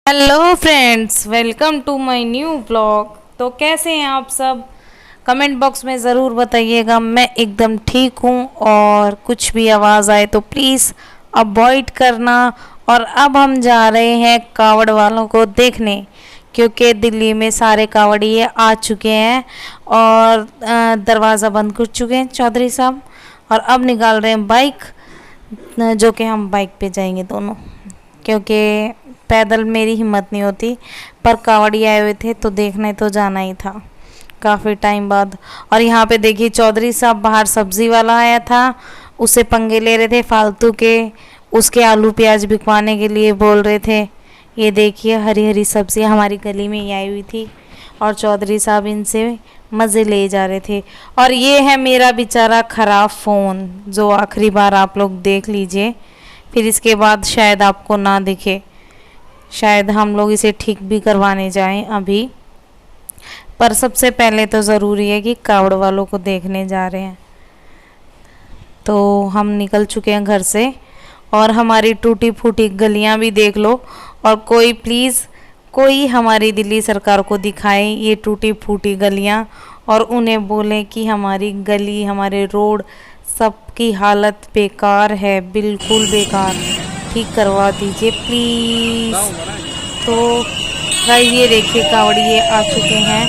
Hello friends, welcome to my new blog. तो कैसे हैं आप सब? कमेंट बॉक्स में ज़रूर बताइएगा। मैं एकदम ठीक हूँ और कुछ भी आवाज़ आए तो प्लीज़ अवॉइड करना। और अब हम जा रहे हैं कावड़ वालों को देखने, क्योंकि दिल्ली में सारे कावड़िए आ चुके हैं और दरवाज़ा बंद कर चुके हैं चौधरी साहब। और अब निकाल रहे हैं बाइक, जो कि हम बाइक पे जाएंगे दोनों, क्योंकि पैदल मेरी हिम्मत नहीं होती। पर कावड़ी आए हुए थे तो देखने तो जाना ही था काफ़ी टाइम बाद। और यहाँ पे देखिए चौधरी साहब बाहर सब्जी वाला आया था, उससे पंगे ले रहे थे फालतू के। उसके आलू प्याज बिकवाने के लिए बोल रहे थे। ये देखिए हरी हरी सब्जियाँ हमारी गली में ही आई हुई थी और चौधरी साहब इनसे मज़े ले जा रहे थे। और ये है मेरा बेचारा ख़राब फ़ोन, जो आखिरी बार आप लोग देख लीजिए, फिर इसके बाद शायद आपको ना दिखे। शायद हम लोग इसे ठीक भी करवाने जाएं अभी। पर सबसे पहले तो ज़रूरी है कि कावड़ वालों को देखने जा रहे हैं। तो हम निकल चुके हैं घर से और हमारी टूटी फूटी गलियां भी देख लो। और कोई प्लीज़ कोई हमारी दिल्ली सरकार को दिखाए ये टूटी फूटी गलियां और उन्हें बोलें कि हमारी गली हमारे रोड सबकी हालत बेकार है, बिल्कुल बेकार। ठीक करवा दीजिए प्लीज़। तो गाइस ये देखिए कावड़िए आ चुके हैं।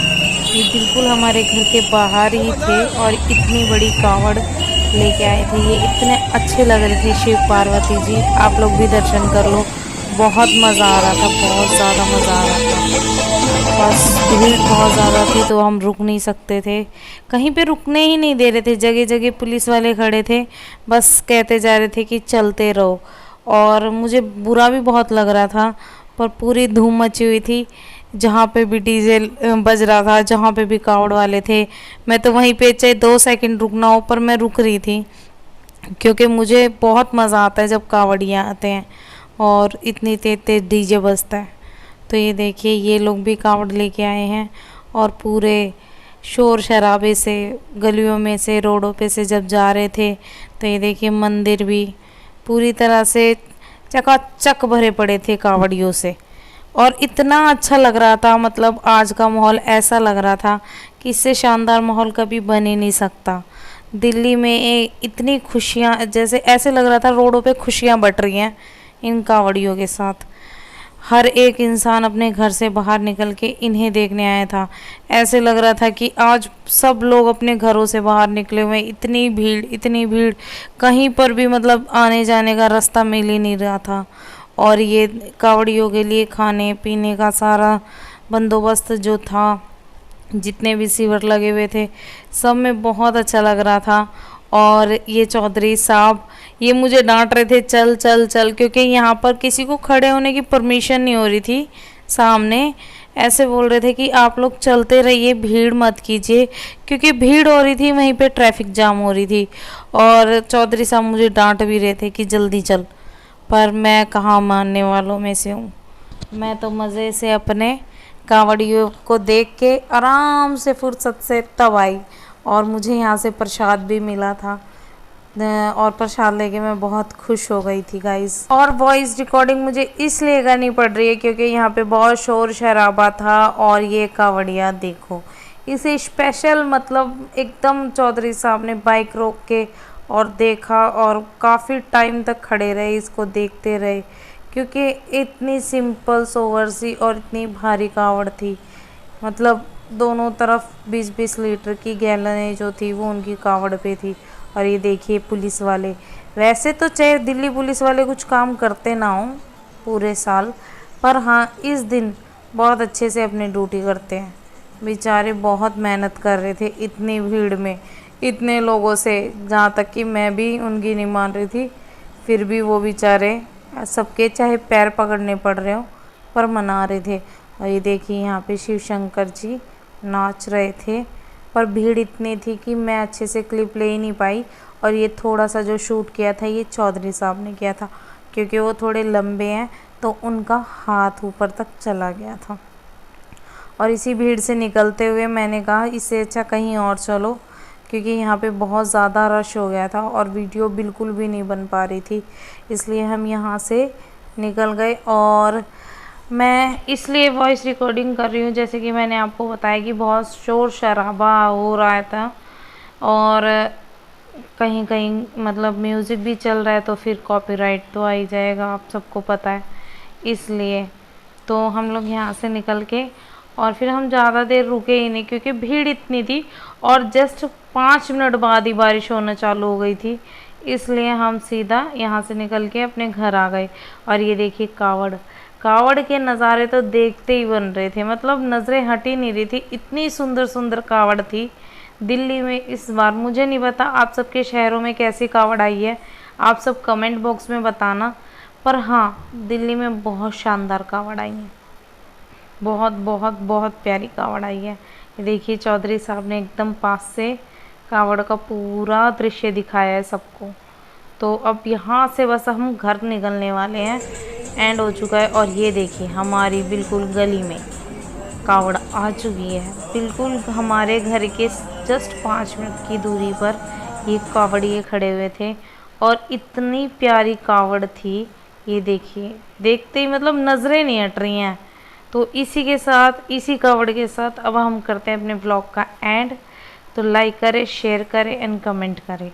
ये बिल्कुल हमारे घर के बाहर ही थे और इतनी बड़ी कावड़ लेके आए थे। ये इतने अच्छे लग रहे थे शिव पार्वती जी। आप लोग भी दर्शन कर लो, बहुत मज़ा आ रहा था, बहुत ज़्यादा मज़ा आ रहा था। बस भीड़ बहुत ज़्यादा थी तो हम रुक नहीं सकते थे, कहीं पे रुकने ही नहीं दे रहे थे। जगह जगह पुलिस वाले खड़े थे, बस कहते जा रहे थे कि चलते रहो। और मुझे बुरा भी बहुत लग रहा था, पर पूरी धूम मची हुई थी। जहाँ पे भी डीजे बज रहा था, जहाँ पे भी कावड़ वाले थे, मैं तो वहीं पे चाहे 2 सेकंड रुकना हो पर मैं रुक रही थी, क्योंकि मुझे बहुत मज़ा आता है जब कावड़ियाँ आते हैं और इतनी तेज तेज डीजे बजता है। तो ये देखिए ये लोग भी कावड़ लेके आए हैं और पूरे शोर शराबे से गलियों में से रोडों पे से जब जा रहे थे तो ये देखिए मंदिर भी पूरी तरह से चकाचक भरे पड़े थे कावड़ियों से। और इतना अच्छा लग रहा था, मतलब आज का माहौल ऐसा लग रहा था कि इससे शानदार माहौल कभी बन ही नहीं सकता। दिल्ली में इतनी खुशियाँ, जैसे ऐसे लग रहा था रोडों पे खुशियाँ बट रही हैं इन कावड़ियों के साथ। हर एक इंसान अपने घर से बाहर निकल के इन्हें देखने आया था। ऐसे लग रहा था कि आज सब लोग अपने घरों से बाहर निकले हुए। इतनी भीड़, इतनी भीड़, कहीं पर भी मतलब आने जाने का रास्ता मिल ही नहीं रहा था। और ये कावड़ियों के लिए खाने पीने का सारा बंदोबस्त जो था, जितने भी शिविर लगे हुए थे, सब में बहुत अच्छा लग रहा था। और ये चौधरी साहब ये मुझे डांट रहे थे चल चल चल, क्योंकि यहाँ पर किसी को खड़े होने की परमिशन नहीं हो रही थी सामने। ऐसे बोल रहे थे कि आप लोग चलते रहिए, भीड़ मत कीजिए, क्योंकि भीड़ हो रही थी वहीं पे, ट्रैफिक जाम हो रही थी। और चौधरी साहब मुझे डांट भी रहे थे कि जल्दी चल, पर मैं कहाँ मानने वालों में से हूँ। मैं तो मज़े से अपने कांवड़ियों को देख के आराम से फुर्सत से तब आई। और मुझे यहाँ से प्रसाद भी मिला था और प्रसाद लेके मैं बहुत खुश हो गई थी गाइस। और वॉइस रिकॉर्डिंग मुझे इसलिए करनी पड़ रही है क्योंकि यहाँ पे बहुत शोर शराबा था। और ये कावड़िया देखो, इसे स्पेशल मतलब एकदम चौधरी साहब ने बाइक रोक के और देखा और काफ़ी टाइम तक खड़े रहे, इसको देखते रहे, क्योंकि इतनी सिंपल सोवर सी और इतनी भारी कावड़ थी। मतलब दोनों तरफ 20-20 लीटर की गैलनें जो थी वो उनकी कावड़ पे थी। और ये देखिए पुलिस वाले, वैसे तो चाहे दिल्ली पुलिस वाले कुछ काम करते ना हों पूरे साल, पर हाँ इस दिन बहुत अच्छे से अपनी ड्यूटी करते हैं। बेचारे बहुत मेहनत कर रहे थे इतनी भीड़ में, इतने लोगों से, जहाँ तक कि मैं भी उनकी नहीं मान रही थी, फिर भी वो बेचारे सबके चाहे पैर पकड़ने पड़ रहे हो पर मना रहे थे। और ये देखिए यहाँ पे शिव शंकर जी नाच रहे थे, पर भीड़ इतनी थी कि मैं अच्छे से क्लिप ले ही नहीं पाई। और ये थोड़ा सा जो शूट किया था ये चौधरी साहब ने किया था, क्योंकि वो थोड़े लंबे हैं तो उनका हाथ ऊपर तक चला गया था। और इसी भीड़ से निकलते हुए मैंने कहा इससे अच्छा कहीं और चलो, क्योंकि यहाँ पे बहुत ज़्यादा रश हो गया था और वीडियो बिल्कुल भी नहीं बन पा रही थी। इसलिए हम यहाँ से निकल गए और मैं इसलिए वॉइस रिकॉर्डिंग कर रही हूँ, जैसे कि मैंने आपको बताया कि बहुत शोर शराबा हो रहा था और कहीं कहीं मतलब म्यूज़िक भी चल रहा है, तो फिर कॉपीराइट तो आ ही जाएगा, आप सबको पता है। इसलिए तो हम लोग यहाँ से निकल के और फिर हम ज़्यादा देर रुके ही नहीं, क्योंकि भीड़ इतनी थी और जस्ट 5 मिनट बाद ही बारिश होना चालू हो गई थी। इसलिए हम सीधा यहाँ से निकल के अपने घर आ गए। और ये देखिए कावड़, कावड़ के नज़ारे तो देखते ही बन रहे थे, मतलब नज़रें हट ही नहीं रही थी, इतनी सुंदर सुंदर कावड़ थी दिल्ली में इस बार। मुझे नहीं पता आप सबके शहरों में कैसी कावड़ आई है, आप सब कमेंट बॉक्स में बताना। पर हाँ, दिल्ली में बहुत शानदार कावड़ आई है, बहुत बहुत बहुत प्यारी कावड़ आई है। ये देखिए चौधरी साहब ने एकदम पास से कावड़ का पूरा दृश्य दिखाया है सबको। तो अब यहाँ से बस हम घर निकलने वाले हैं, एंड हो चुका है। और ये देखिए हमारी बिल्कुल गली में कावड़ आ चुकी है, बिल्कुल हमारे घर के जस्ट 5 मिनट की दूरी पर ये कावड़िए खड़े हुए थे और इतनी प्यारी कावड़ थी। ये देखिए देखते ही मतलब नज़रें नहीं हट रही हैं। तो इसी के साथ, इसी कावड़ के साथ अब हम करते हैं अपने ब्लॉग का एंड। तो लाइक करें, शेयर करें एंड कमेंट करें।